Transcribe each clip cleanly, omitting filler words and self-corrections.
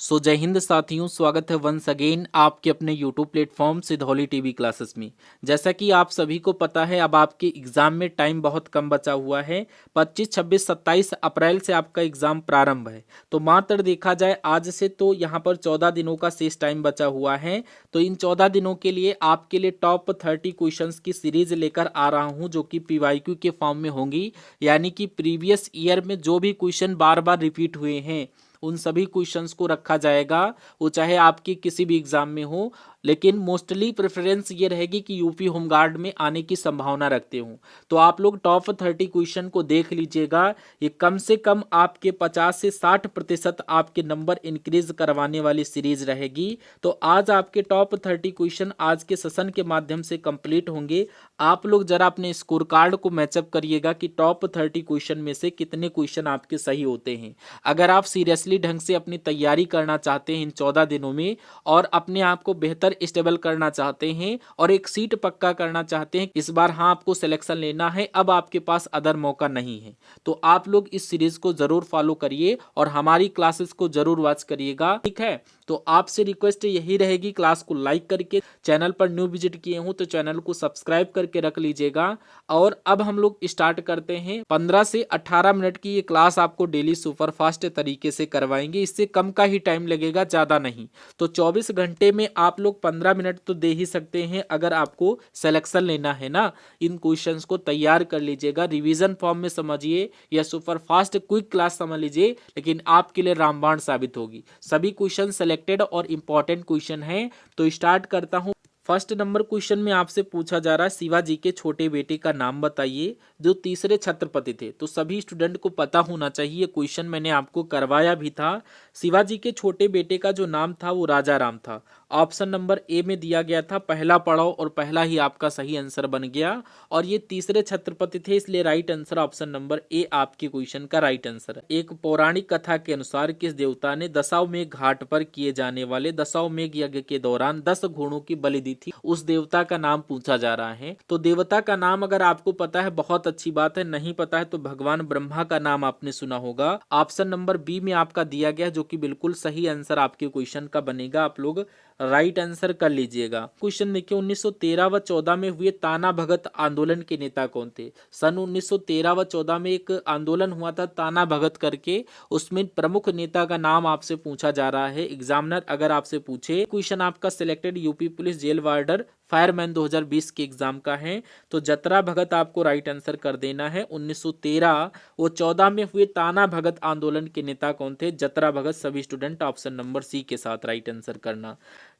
सो जय हिंद साथियों, स्वागत है वंस अगेन आपके अपने YouTube platform Sidhauli TV classes में। जैसा कि आप सभी को पता है, अब आपके एग्ज़ाम में टाइम बहुत कम बचा हुआ है। 25, 26, 27 अप्रैल से आपका एग्ज़ाम प्रारंभ है। तो मात्र देखा जाए आज से तो यहाँ पर 14 दिनों का शेष टाइम बचा हुआ है। तो इन 14 दिनों के लिए आपके लिए टॉप 30 क्वेश्चंस की सीरीज लेकर आ रहा हूँ, जो कि PYQ के फॉर्म में होंगी। यानी कि प्रीवियस ईयर में जो भी क्वेश्चन बार बार रिपीट हुए हैं उन सभी क्वेश्चंस को रखा जाएगा, वो चाहे आपकी किसी भी एग्जाम में हो। लेकिन मोस्टली प्रेफरेंस ये रहेगी कि यूपी होमगार्ड में आने की संभावना रखते हो। तो आप लोग टॉप 30 क्वेश्चन को देख लीजिएगा। ये कम से कम आपके 50 से 60% आपके नंबर इंक्रीज करवाने वाली सीरीज रहेगी। तो आज आपके टॉप 30 क्वेश्चन आज के सेशन के माध्यम से कंप्लीट होंगे। आप लोग जरा अपने स्कोर कार्ड को मैचअप करिएगा कि टॉप 30 क्वेश्चन में से कितने क्वेश्चन आपके सही होते हैं। अगर आप सीरियसली ढंग से अपनी तैयारी करना चाहते हैं इन 14 दिनों में, और अपने आप को बेहतर स्टेबल करना चाहते हैं और एक सीट पक्का करना चाहते हैं, इस बार हाँ आपको सिलेक्शन लेना है, अब आपके पास अदर मौका नहीं है। तो आप लोग इस सीरीज को जरूर फॉलो करिए और हमारी क्लासेस को जरूर वॉच करिएगा, ठीक है। तो आपसे रिक्वेस्ट यही रहेगी, क्लास को लाइक करके, चैनल पर न्यू विजिट किए हूं तो चैनल को सब्सक्राइब करके रख लीजिएगा। और अब हम लोग स्टार्ट करते हैं। 15 से 18 मिनट की ये क्लास आपको डेली सुपरफास्ट तरीके से करवाएंगे। इससे कम का ही टाइम लगेगा, ज़्यादा नहीं। तो 24 घंटे में आप लोग 15 मिनट तो दे ही सकते हैं अगर आपको सिलेक्शन लेना है ना। इन क्वेश्चंस को तैयार कर लीजिएगा, रिवीजन फॉर्म में समझिए या सुपरफास्ट क्विक क्लास समझ लीजिए, लेकिन आपके लिए रामबाण साबित होगी। सभी क्वेश्चन सेलेक्टेड और इंपॉर्टेंट क्वेश्चन हैं। तो स्टार्ट करता हूं। फर्स्ट नंबर क्वेश्चन में आपसे पूछा जा रहा है, शिवाजी के छोटे बेटे का नाम बताइए जो तीसरे छत्रपति थे। तो सभी स्टूडेंट को पता होना चाहिए, क्वेश्चन मैंने आपको करवाया भी था। शिवाजी के छोटे बेटे का जो नाम था वो राजा राम था। ऑप्शन नंबर ए में दिया गया था, पहला पढ़ाओ और पहला ही आपका सही आंसर बन गया। और ये तीसरे छत्रपति थे, इसलिए right answer option number A आपके क्वेश्चन का राइट आंसर है। एक पौराणिक कथा के अनुसार किस देवता ने दशाश्वमेध घाट पर किए जाने वाले दशाश्वमेध यज्ञ के दौरान 10 घोड़ों की बलि दी थी? उस देवता का नाम पूछा जा रहा है। तो देवता का नाम अगर आपको पता है बहुत अच्छी बात है, नहीं पता है तो भगवान ब्रह्मा का नाम आपने सुना होगा। ऑप्शन नंबर बी में आपका दिया गया, जो कि बिल्कुल सही आंसर आपके क्वेश्चन का बनेगा। आप लोग राइट आंसर कर लीजिएगा। क्वेश्चन देखिए, 1913 व 14 में हुए ताना भगत आंदोलन के नेता कौन थे? सन 1913 व 14 में एक आंदोलन हुआ था ताना भगत करके, उसमें प्रमुख नेता का नाम आपसे पूछा जा रहा है। एग्जामिनर अगर आपसे पूछे, क्वेश्चन आपका selected UP police jail warder fireman 2020 के एग्जाम का है, तो जतरा भगत आपको राइट आंसर कर देना है। 1913 वो 14 में हुए ताना भगत आंदोलन के नेता कौन थे? जतरा भगत। सभी स्टूडेंट ऑप्शन नंबर सी के साथ राइट आंसर करना।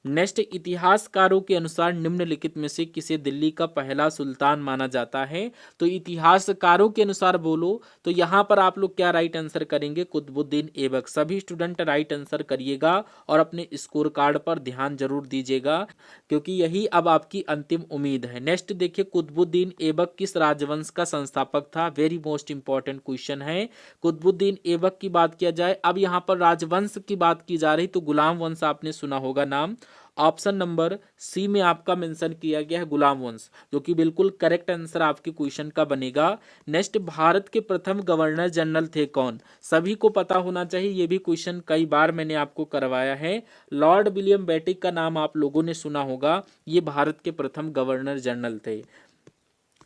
नेक्स्ट, इतिहासकारों के अनुसार निम्नलिखित में से किसे दिल्ली का पहला सुल्तान माना जाता है? तो इतिहासकारों के अनुसार बोलो तो यहाँ पर आप लोग क्या राइट आंसर करेंगे? कुतुबुद्दीन ऐबक। सभी स्टूडेंट राइट आंसर करिएगा और अपने स्कोर कार्ड पर ध्यान जरूर दीजिएगा, क्योंकि यही अब आपकी अंतिम उम्मीद है। नेक्स्ट देखिए, कुतुबुद्दीन ऐबक किस राजवंश का संस्थापक था? वेरी मोस्ट इंपॉर्टेंट क्वेश्चन है। कुतुबुद्दीन ऐबक की बात किया जाए, अब यहाँ पर राजवंश की बात की जा रही, तो गुलाम वंश आपने सुना होगा नाम। ऑप्शन नंबर सी में आपका मेंशन किया गया है गुलाम वंश, जो कि बिल्कुल करेक्ट आंसर आपके क्वेश्चन का बनेगा। नेक्स्ट, भारत के प्रथम गवर्नर जनरल थे कौन? सभी को पता होना चाहिए, ये भी क्वेश्चन कई बार मैंने आपको करवाया है। लॉर्ड विलियम बेटिक का नाम आप लोगों ने सुना होगा, ये भारत के प्रथम गवर्नर जनरल थे।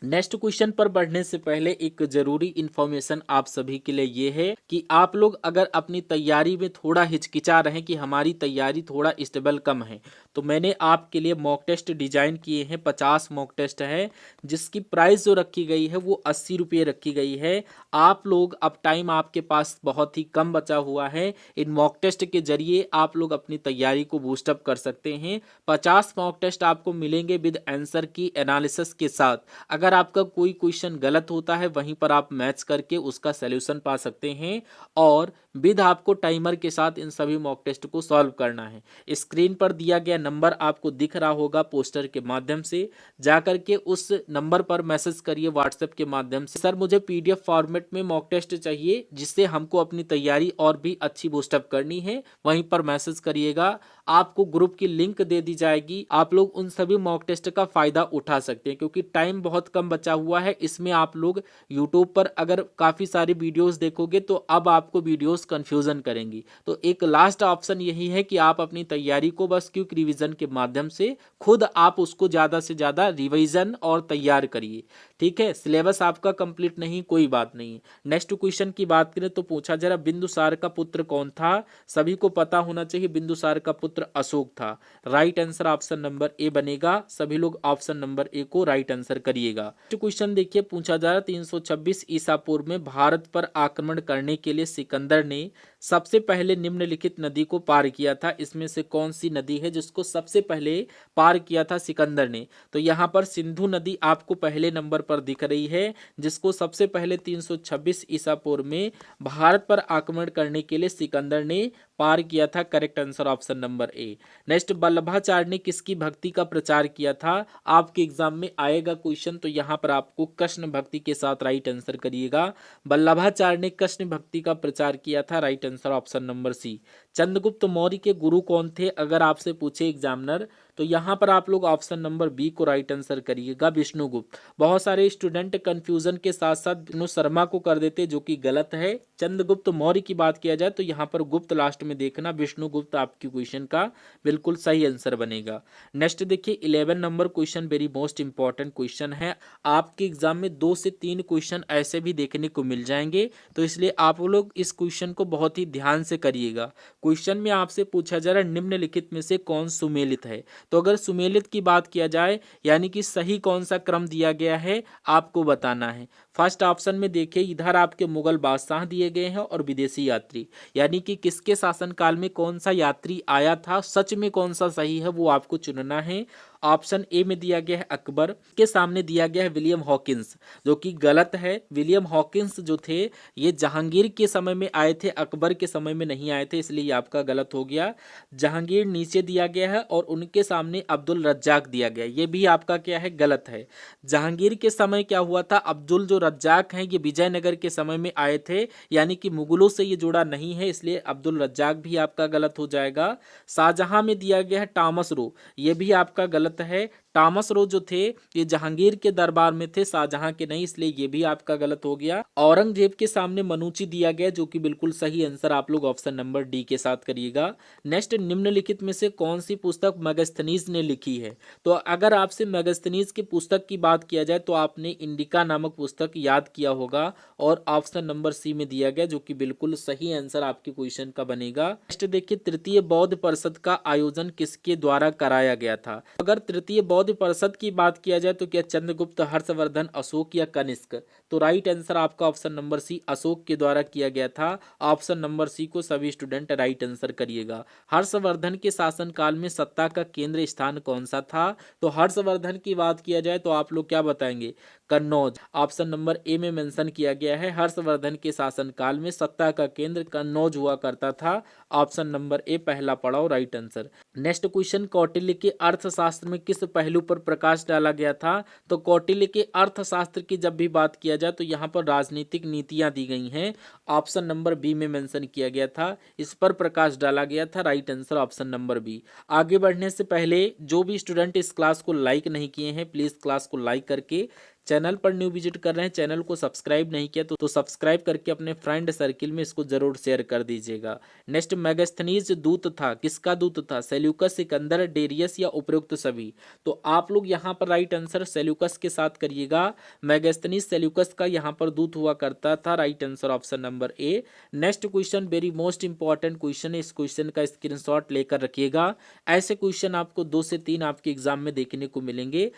नेक्स्ट क्वेश्चन पर बढ़ने से पहले एक जरूरी इंफॉर्मेशन आप सभी के लिए ये है कि आप लोग अगर अपनी तैयारी में थोड़ा हिचकिचा रहे कि हमारी तैयारी थोड़ा स्टेबल कम है, तो मैंने आपके लिए मॉक टेस्ट डिजाइन किए हैं। 50 मॉक टेस्ट है, जिसकी प्राइस जो रखी गई है वो 80 रुपये रखी गई है। आप लोग, अब टाइम आपके पास बहुत ही कम बचा हुआ है, इन मॉक टेस्ट के जरिए आप लोग अपनी तैयारी को बूस्टअप कर सकते हैं। 50 मॉक टेस्ट आपको मिलेंगे विद आंसर की एनालिसिस के साथ। अगर आपका कोई क्वेश्चन गलत होता है वहीं पर आप मैच करके उसका सलूशन पा सकते हैं, और विद आपको टाइमर के साथ इन सभी मॉक टेस्ट को सॉल्व करना है। स्क्रीन पर दिया गया नंबर आपको दिख रहा होगा पोस्टर के माध्यम से, जाकर के उस नंबर पर मैसेज करिए व्हाट्सएप के माध्यम से, सर मुझे PDF फॉर्मेट में मॉक टेस्ट चाहिए जिससे हमको अपनी तैयारी और भी अच्छी बूस्टअप करनी है। वहीं पर मैसेज करिएगा, आपको ग्रुप की लिंक दे दी जाएगी। आप लोग उन सभी मॉक टेस्ट का फायदा उठा सकते हैं, क्योंकि टाइम बहुत कम बचा हुआ है। इसमें आप लोग यूट्यूब पर अगर काफ़ी सारी वीडियोस देखोगे तो अब आपको वीडियोस बस कंफ्यूजन करेंगी। तो एक लास्ट ऑप्शन यही है कि आप अपनी तैयारी को बस क्विक रिवीजन के माध्यम से खुद आप उसको ज़्यादा से ज़्यादा रिवीजन और तैयार करिए। ठीक है, सिलेबस आपका कंप्लीट नहीं, कोई बात नहीं। नेक्स्ट क्वेश्चन की बात करें तो पूछा जरा बिंदुसार का पुत्र कौन था। सभी को पता होना चाहिए बिंदुसार का पुत्र अशोक था। Right answer option number A बनेगा। सभी लोग ऑप्शन नंबर ए को राइट आंसर करिएगा। नेक्स्ट क्वेश्चन देखिए, पूछा जा रहा 326 ईसा पूर्व में भारत पर आक्रमण करने के लिए सिकंदर ने सबसे पहले निम्नलिखित नदी को पार किया था। इसमें से कौन सी नदी है जिसको सबसे पहले पार किया था सिकंदर ने। तो यहाँ पर सिंधु नदी आपको पहले नंबर पर दिख रही है, जिसको सबसे पहले 326 ईसा पूर्व में भारत पर आक्रमण करने के लिए सिकंदर ने पार किया था। Correct answer option number A. Next, Vallabhacharya ने किसकी भक्ति का प्रचार किया था। आपके एग्जाम में आएगा क्वेश्चन, तो यहाँ पर आपको कृष्ण भक्ति के साथ राइट आंसर करिएगा। वल्लभाचार्य ने कृष्ण भक्ति का प्रचार किया था। Right answer option number C. Chandragupta Maurya के गुरु कौन थे, अगर आपसे पूछे एग्जामिनर, तो यहाँ पर आप लोग ऑप्शन नंबर बी को राइट आंसर करिएगा, विष्णुगुप्त। बहुत सारे स्टूडेंट कंफ्यूजन के साथ साथ विष्णु शर्मा को कर देते, जो कि गलत है। चंद्रगुप्त मौर्य की बात किया जाए तो यहाँ पर गुप्त लास्ट में देखना, विष्णुगुप्त आपकी क्वेश्चन का बिल्कुल सही आंसर बनेगा। नेक्स्ट देखिए 11 number question very most important question है। आपके एग्जाम में 2 से 3 क्वेश्चन ऐसे भी देखने को मिल जाएंगे, तो इसलिए आप लोग इस क्वेश्चन को बहुत ही ध्यान से करिएगा। क्वेश्चन में आपसे पूछा जा रहा है निम्नलिखित में से कौन सुमेलित है। तो अगर सुमेलित की बात किया जाए यानी कि सही कौन सा क्रम दिया गया है आपको बताना है। फर्स्ट ऑप्शन में देखिए, इधर आपके मुगल बादशाह दिए गए हैं और विदेशी यात्री, यानी कि किसके शासनकाल में कौन सा यात्री आया था, सच में कौन सा सही है वो आपको चुनना है। ऑप्शन ए में दिया गया है अकबर, के सामने दिया गया है विलियम हॉकिंस, जो कि गलत है। विलियम हॉकिंस जो थे ये जहांगीर के समय में आए थे, अकबर के समय में नहीं आए थे, इसलिए ये आपका गलत हो गया। जहांगीर नीचे दिया गया है और उनके सामने अब्दुल रज्जाक दिया गया, ये भी आपका क्या है, गलत है। जहांगीर के समय क्या हुआ था, अब्दुल जो रज्जाक हैं ये विजयनगर के समय में आए थे, यानी कि मुगलों से ये जुड़ा नहीं है, इसलिए अब्दुल रज्जाक भी आपका गलत हो जाएगा। शाहजहां में दिया गया है टॉमस रो, ये भी आपका गलत है। टॉमस रो जो थे ये जहांगीर के दरबार में थे, शाहजहां के नहीं, इसलिए ये भी आपका गलत हो गया। औरंगजेब के सामने मनुची दिया गया, जो कि बिल्कुल सही आंसर आप लोग ऑप्शन नंबर डी के साथ करिएगा। नेक्स्ट, निम्नलिखित में से कौन सी पुस्तक मेगास्थनीज ने लिखी है। तो अगर आपसे मेगास्थनीज की पुस्तक की बात किया जाए तो आपने इंडिका नामक पुस्तक याद किया होगा और ऑप्शन नंबर सी में दिया गया, जो कि बिल्कुल सही आंसर आपके क्वेश्चन का बनेगा। नेक्स्ट देखिए, तृतीय बौद्ध परिषद का आयोजन किसके द्वारा कराया गया था। अगर तृतीय बौद्ध परिषद की बात किया जाए तो क्या चंद्रगुप्त, हर्षवर्धन, अशोक या कनिष्क। तो राइट आंसर आपका ऑप्शन नंबर सी अशोक के द्वारा किया गया था। ऑप्शन नंबर सी को सभी स्टूडेंट राइट आंसर करिएगा। हर्षवर्धन के शासनकाल में सत्ता का केंद्र स्थान कौन सा था। तो हर्षवर्धन की बात किया जाए तो आप लोग क्या बताएंगे, कन्नौज। ऑप्शन नंबर ए में मेंशन किया गया है, हर्षवर्धन के शासनकाल में सत्ता का केंद्र कन्नौज हुआ करता था। ऑप्शन नंबर ए पहला पड़ाव right answer. Next question, Kautilya के अर्थशास्त्र में किस पहलू पर प्रकाश डाला गया था। तो कौटिल्य के अर्थशास्त्र की जब भी बात किया जाए तो यहाँ पर राजनीतिक नीतियां दी गई हैं, ऑप्शन नंबर बी में मेंशन किया गया था, इस पर प्रकाश डाला गया था। Right answer option number B. आगे बढ़ने से पहले जो भी स्टूडेंट इस क्लास को लाइक नहीं किए हैं, प्लीज क्लास को लाइक करके, चैनल पर न्यू विजिट कर रहे हैं, चैनल को सब्सक्राइब नहीं किया तो सब्सक्राइब करके अपने फ्रेंड सर्किल में इसको जरूर शेयर कर दीजिएगा। नेक्स्ट, मेगास्थनीज दूत था, किसका दूत था, सेल्यूकस, सिकंदर, डेरियस या उपरोक्त सभी। तो आप लोग यहाँ पर राइट आंसर सेल्यूकस के साथ करिएगा। मेगास्थनीज सेल्यूकस का यहाँ पर दूत हुआ करता था। Right answer option number A. Next question very most important question है, इस क्वेश्चन का स्क्रीनशॉट लेकर रखिएगा। ऐसे क्वेश्चन आपको 2 से 3 आपके एग्जाम में देखने को मिलेंगे।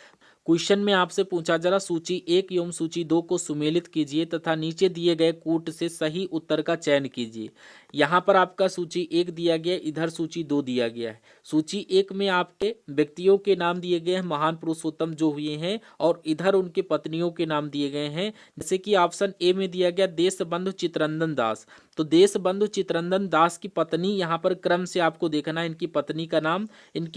क्वेश्चन में आपसे पूछा जरा सूची 1 एवं सूची 2 को सुमेलित कीजिए तथा नीचे दिए गए कूट से सही उत्तर का चयन कीजिए। यहाँ पर आपका सूची 1 दिया गया, इधर सूची 2 दिया गया है। सूची 1 में आपके व्यक्तियों के नाम दिए गए हैं, महान पुरुषोत्तम जो हुए हैं, और इधर उनके पत्नियों के नाम दिए गए हैं। जैसे कि ऑप्शन ए में दिया गया देशबंधु चित्रंदन दास, तो देशबंधु चित्रंदन दास की पत्नी, यहाँ पर क्रम से आपको देखना है इनकी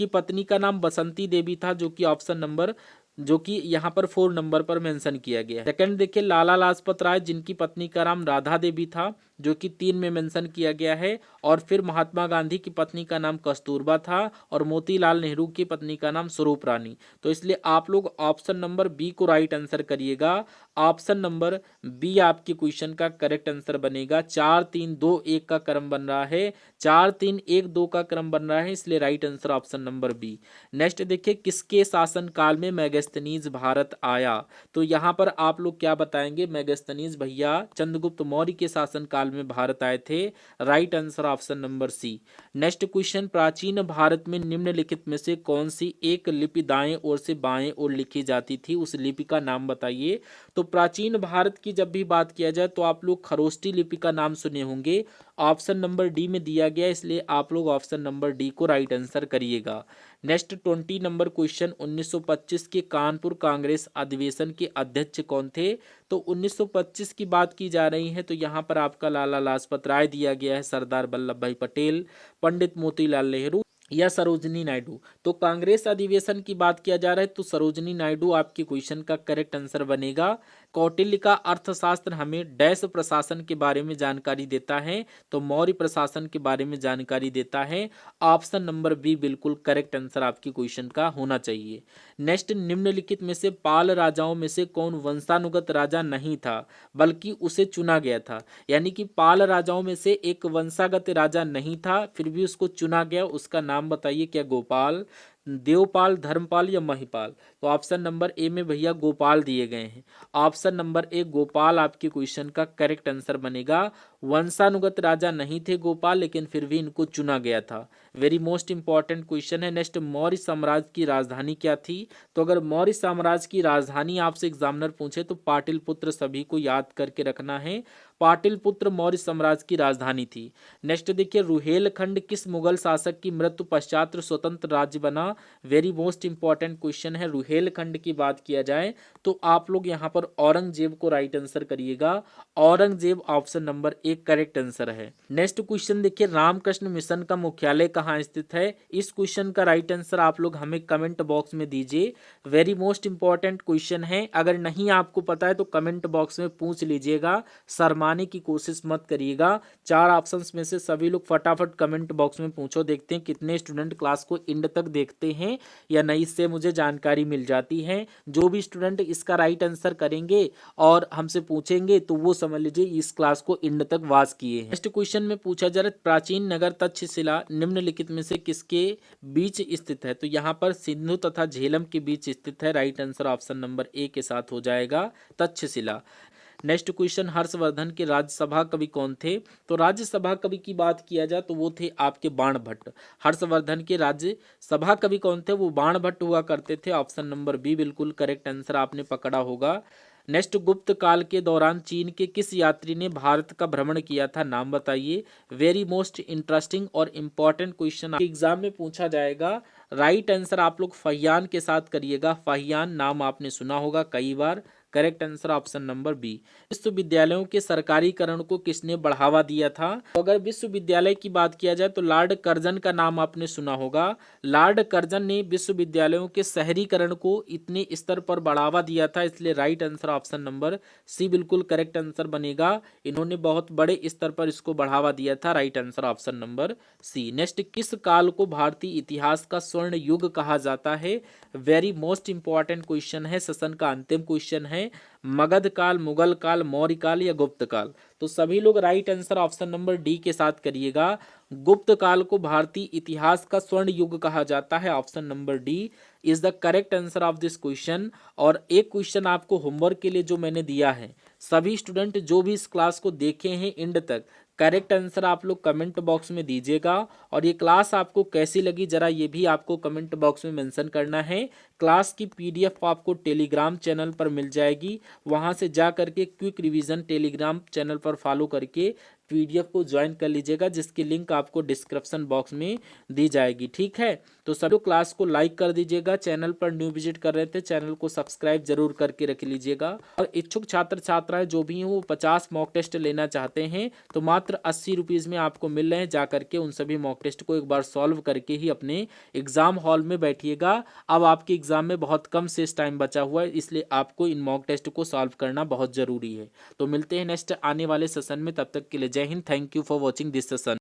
पत्नी का नाम बसंती देवी था, जो कि ऑप्शन नंबर जो कि यहाँ पर 4 नंबर पर मेंशन किया गया है। सेकंड देखिए, लाला लाजपत राय जिनकी पत्नी का नाम राधा देवी था, जो कि 3 में मेंशन किया गया है, और फिर महात्मा गांधी की पत्नी का नाम कस्तूरबा था और मोतीलाल नेहरू की पत्नी का नाम स्वरूप रानी। तो इसलिए आप लोग ऑप्शन नंबर बी को राइट आंसर करिएगा। ऑप्शन नंबर बी आपके क्वेश्चन का करेक्ट आंसर बनेगा। 4 3 2 1 का क्रम बन रहा है, 4 3 1 2 का क्रम बन रहा है, इसलिए right answer option number B. Next देखिए, किसके शासन काल में मेगास्थनीज भारत आया? तो यहाँ पर आप लोग क्या बताएंगे? मेगास्थनीज भैया चंद्रगुप्त मौर्य के शासन काल में भारत आए थे। Right answer option number C. Next question, प्राचीन भारत में निम्नलिखित में से कौन सी एक लिपि दाएं ओर से बाएं ओर लिखी जाती थी? उस लिपि का नाम बताइए। तो प्राचीन भारत की जब भी बात किया जाए तो आप लोग खरोष्टी लिपि का नाम सुने होंगे, ऑप्शन नंबर डी में दिया गया, इसलिए आप लोग ऑप्शन नंबर डी को राइट आंसर करिएगा। नेक्स्ट 20 नंबर क्वेश्चन, 1925 के कानपुर कांग्रेस अधिवेशन के अध्यक्ष कौन थे? तो 1925 की बात की जा रही है तो यहाँ पर आपका लाला लाजपत राय दिया गया है, सरदार वल्लभ भाई पटेल, पंडित मोतीलाल नेहरू या सरोजनी नायडू। तो कांग्रेस अधिवेशन की बात किया जा रहा है तो सरोजनी नायडू आपके क्वेश्चन का करेक्ट आंसर बनेगा। कौटिल्य का अर्थशास्त्र हमें डैश प्रशासन के बारे में जानकारी देता है, तो मौर्य प्रशासन के बारे में जानकारी देता है। ऑप्शन नंबर बी बिल्कुल करेक्ट आंसर आपके क्वेश्चन का होना चाहिए। नेक्स्ट, निम्नलिखित में से पाल राजाओं में से कौन वंशानुगत राजा नहीं था बल्कि उसे चुना गया था? यानी कि पाल राजाओं में से एक वंशागत राजा नहीं था, फिर भी उसको चुना गया, उसका नाम बताइए। क्या गोपाल, देवपाल, धर्मपाल या महिपाल? तो ऑप्शन नंबर ए में भैया गोपाल दिए गए हैं। ऑप्शन नंबर ए गोपाल आपके क्वेश्चन का करेक्ट आंसर बनेगा। वंशानुगत राजा नहीं थे गोपाल, लेकिन फिर भी इनको चुना गया था। वेरी मोस्ट इंपॉर्टेंट क्वेश्चन है। नेक्स्ट, मौर्य साम्राज्य की राजधानी क्या थी? तो अगर मौर्य साम्राज्य की राजधानी आपसे एग्जामिनर पूछे तो पाटलिपुत्र सभी को याद करके रखना है। पाटलिपुत्र मौर्य साम्राज्य की राजधानी थी। नेक्स्ट देखिए, रुहेलखंड किस मुगल शासक की मृत्यु पश्चात स्वतंत्र राज्य बना? वेरी मोस्ट इंपॉर्टेंट क्वेश्चन है। रुहेलखंड की बात किया जाए तो आप लोग यहाँ पर औरंगजेब को राइट आंसर करिएगा। औरंगजेब ऑप्शन नंबर एक करेक्ट आंसर है। नेक्स्ट क्वेश्चन देखिए, रामकृष्ण मिशन का मुख्यालय कहाँ स्थित है? इस क्वेश्चन का राइट आंसर आप लोग हमें कमेंट बॉक्स में दीजिए। वेरी मोस्ट इंपॉर्टेंट क्वेश्चन है, अगर नहीं आपको पता है तो कमेंट बॉक्स में पूछ लीजिएगा, शर्माने की कोशिश मत करिएगा। 4 ऑप्शंस में से सभी लोग फटाफट कमेंट बॉक्स में पूछो, देखते हैं कितने स्टूडेंट क्लास को एंड तक देखते हैं या नहीं, इससे मुझे जानकारी मिल जाती है। जो भी स्टूडेंट इसका राइट आंसर करेंगे और हमसे पूछेंगे तो वो समझ लीजिए इस क्लास को एंड तक वॉच किए हैं। नेक्स्ट क्वेश्चन में पूछा जा रहा है, प्राचीन नगर तक्षशिला निम्नलिखित में से किसके बीच स्थित है? तो यहाँ पर सिंधु तथा झेलम के बीच स्थित है। Right answer option number A के साथ हो जाएगा, तक्षशिला। नेक्स्ट क्वेश्चन, हर्षवर्धन के राज्यसभा कवि कौन थे? तो राज्यसभा कवि की बात किया जाए तो वो थे आपके बाणभट्ट। हर्षवर्धन के राज्यसभा कवि कौन थे? वो बाणभट्ट हुआ करते थे। ऑप्शन नंबर बी बिल्कुल करेक्ट आंसर आपने पकड़ा होगा। नेक्स्ट, गुप्त काल के दौरान चीन के किस यात्री ने भारत का भ्रमण किया था? नाम बताइए। वेरी मोस्ट इंटरेस्टिंग और इंपॉर्टेंट क्वेश्चन एग्जाम में पूछा जाएगा। राइट आंसर आप लोग फहियान के साथ करिएगा। फहियान नाम आपने सुना होगा कई बार। Correct answer option number B. विश्वविद्यालयों के सरकारीकरण को किसने बढ़ावा दिया था? तो अगर विश्वविद्यालय की बात किया जाए तो लॉर्ड कर्जन का नाम आपने सुना होगा। लॉर्ड कर्जन ने विश्वविद्यालयों के शहरीकरण को इतने स्तर पर बढ़ावा दिया था, इसलिए right answer option number C बिल्कुल करेक्ट आंसर बनेगा। इन्होंने बहुत बड़े स्तर पर इसको बढ़ावा दिया था। Right answer option number C. Next, किस काल को भारतीय इतिहास का स्वर्ण युग कहा जाता है? वेरी मोस्ट इंपॉर्टेंट क्वेश्चन है, सेशन का अंतिम क्वेश्चन है। मगध काल, मुगल काल, मौर्य काल या गुप्त काल? तो सभी लोग right answer option number D के साथ करिएगा। गुप्त काल को भारतीय इतिहास का स्वर्ण युग कहा जाता है। Option number D is the correct answer of this question. और एक क्वेश्चन आपको होमवर्क के लिए जो मैंने दिया है, सभी स्टूडेंट जो भी इस क्लास को देखे हैं एंड तक, करेक्ट आंसर आप लोग कमेंट बॉक्स में दीजिएगा। और ये क्लास आपको कैसी लगी जरा ये भी आपको कमेंट बॉक्स में मेंशन करना है। क्लास की पीडीएफ आपको टेलीग्राम चैनल पर मिल जाएगी, वहां से जा करके क्विक रिवीजन टेलीग्राम चैनल पर फॉलो करके पीडीएफ को ज्वाइन कर लीजिएगा, जिसकी लिंक आपको डिस्क्रिप्शन बॉक्स में दी जाएगी। ठीक है, तो सभी क्लास को लाइक कर दीजिएगा। चैनल पर न्यू विजिट कर रहे थे, चैनल को सब्सक्राइब जरूर करके रख लीजिएगा। और इच्छुक छात्र छात्राएं जो भी हैं वो 50 मॉक टेस्ट लेना चाहते हैं तो मात्र 80 रुपीज़ में आपको मिल रहे हैं। जा करके उन सभी मॉक टेस्ट को एक बार सॉल्व करके ही अपने एग्जाम हॉल में बैठिएगा। अब आपके एग्जाम एग्जाम में बहुत कम शेष टाइम बचा हुआ है, इसलिए आपको इन मॉक टेस्ट को सॉल्व करना बहुत जरूरी है। तो मिलते हैं नेक्स्ट आने वाले सेशन में, तब तक के लिए जय Hind. Thank you for watching this session.